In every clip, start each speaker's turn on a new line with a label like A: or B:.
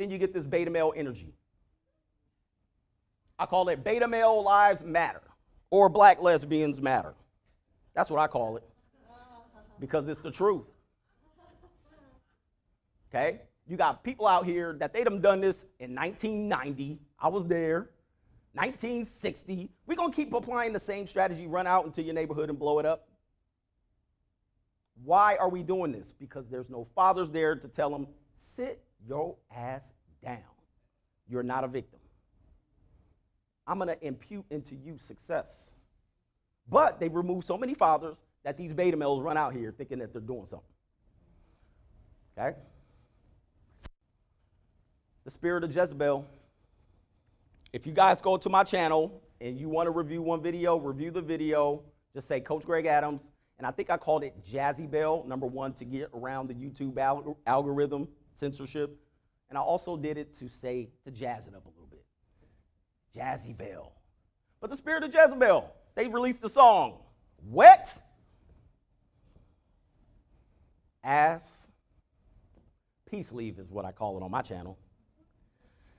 A: then you get this beta male energy. I call it beta male lives matter, or black lesbians matter. That's what I call it, because it's the truth. Okay? You got people out here that they done this in 1990. I was there. 1960. We're going to keep applying the same strategy, run out into your neighborhood and blow it up. Why are we doing this? Because there's no fathers there to tell them, sit your ass down. You're not a victim. I'm going to impute into you success. But they've removed so many fathers that these beta males run out here thinking that they're doing something. Okay? The spirit of Jezebel. If you guys go to my channel and you want to review one video, review the video. Just say Coach Greg Adams. And I think I called it Jezebel, #1, to get around the YouTube algorithm censorship. And I also did it to jazz it up a little bit. Jezebel. But the spirit of Jezebel, they released a song. Wet ass peace leave is what I call it on my channel.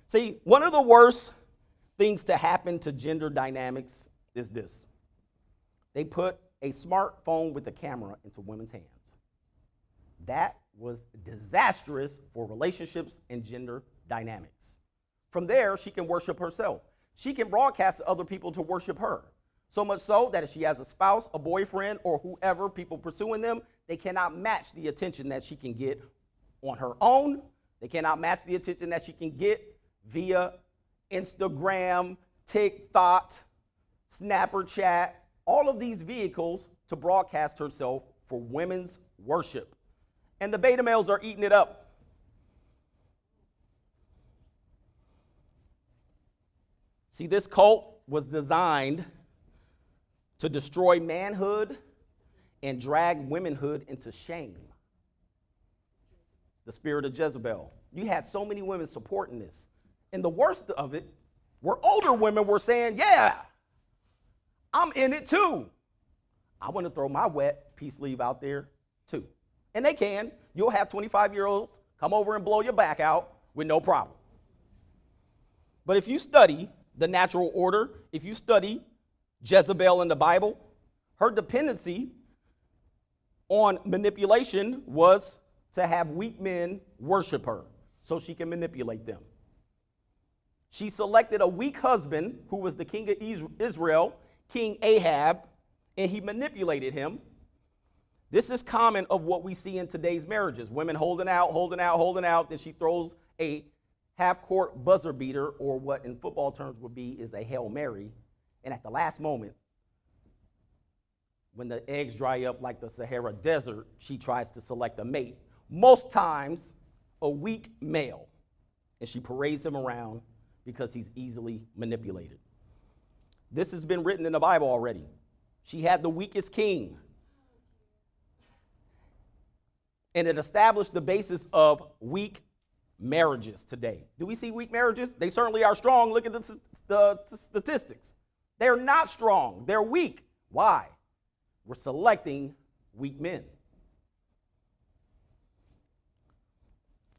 A: See, one of the worst things to happen to gender dynamics is this. They put a smartphone with a camera into women's hands. That was disastrous for relationships and gender dynamics. From there, she can worship herself. She can broadcast to other people to worship her. So much so that if she has a spouse, a boyfriend, or whoever, people pursuing them, they cannot match the attention that she can get on her own. They cannot match the attention that she can get via Instagram, TikTok, Snapchat, all of these vehicles to broadcast herself for women's worship. And the beta males are eating it up. See, this cult was designed to destroy manhood and drag womanhood into shame. The spirit of Jezebel. You had so many women supporting this. And the worst of it were older women were saying, yeah, I'm in it too. I want to throw my wet peace leave out there too. And they can. You'll have 25-year-olds come over and blow your back out with no problem. But if you study the natural order, if you study Jezebel in the Bible, her dependency on manipulation was to have weak men worship her so she can manipulate them. She selected a weak husband who was the king of Israel, King Ahab, and he manipulated him. This is common of what we see in today's marriages. Women holding out, then she throws a half-court buzzer beater, or what in football terms would be is a Hail Mary. And at the last moment, when the eggs dry up like the Sahara Desert, she tries to select a mate. Most times, a weak male. And she parades him around because he's easily manipulated. This has been written in the Bible already. She had the weakest king. And it established the basis of weak marriages today. Do we see weak marriages? They certainly are strong. Look at the statistics. They're not strong. They're weak. Why? We're selecting weak men.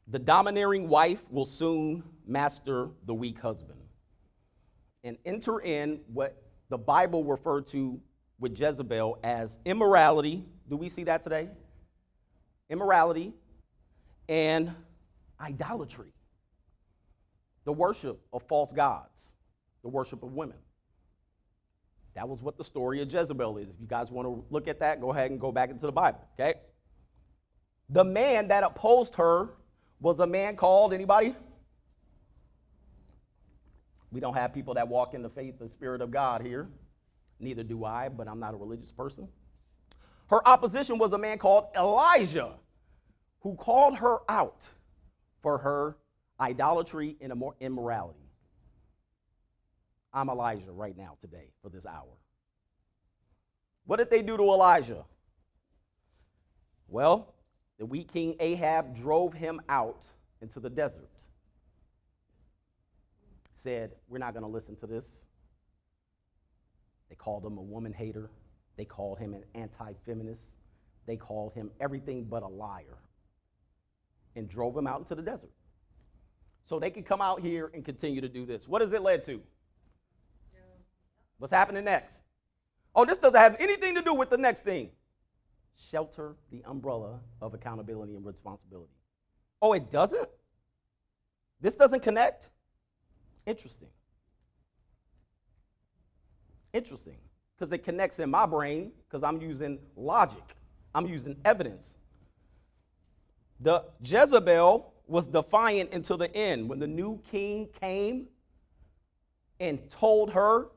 A: The domineering wife will soon master the weak husband and enter in what the Bible referred to with Jezebel as immorality. Do we see that today? Immorality and idolatry. The worship of false gods, the worship of women. That was what the story of Jezebel is. If you guys want to look at that, go ahead and go back into the Bible, okay? The man that opposed her was a man called, anybody? We don't have people that walk in the faith and spirit of God here. Neither do I, but I'm not a religious person. Her opposition was a man called Elijah, who called her out for her idolatry and immorality. I'm Elijah right now today for this hour. What did they do to Elijah? Well, the weak king Ahab drove him out into the desert. Said, we're not going to listen to this. They called him a woman hater. They called him an anti-feminist. They called him everything but a liar and drove him out into the desert. so they can come out here and continue to do this. What has it led to? What's happening next? Oh, this doesn't have anything to do with the next thing. Shelter the umbrella of accountability and responsibility. Oh, it doesn't? This doesn't connect? Interesting. Interesting. Because it connects in my brain because I'm using logic. I'm using evidence. The Jezebel was defiant until the end. When the new king came and told her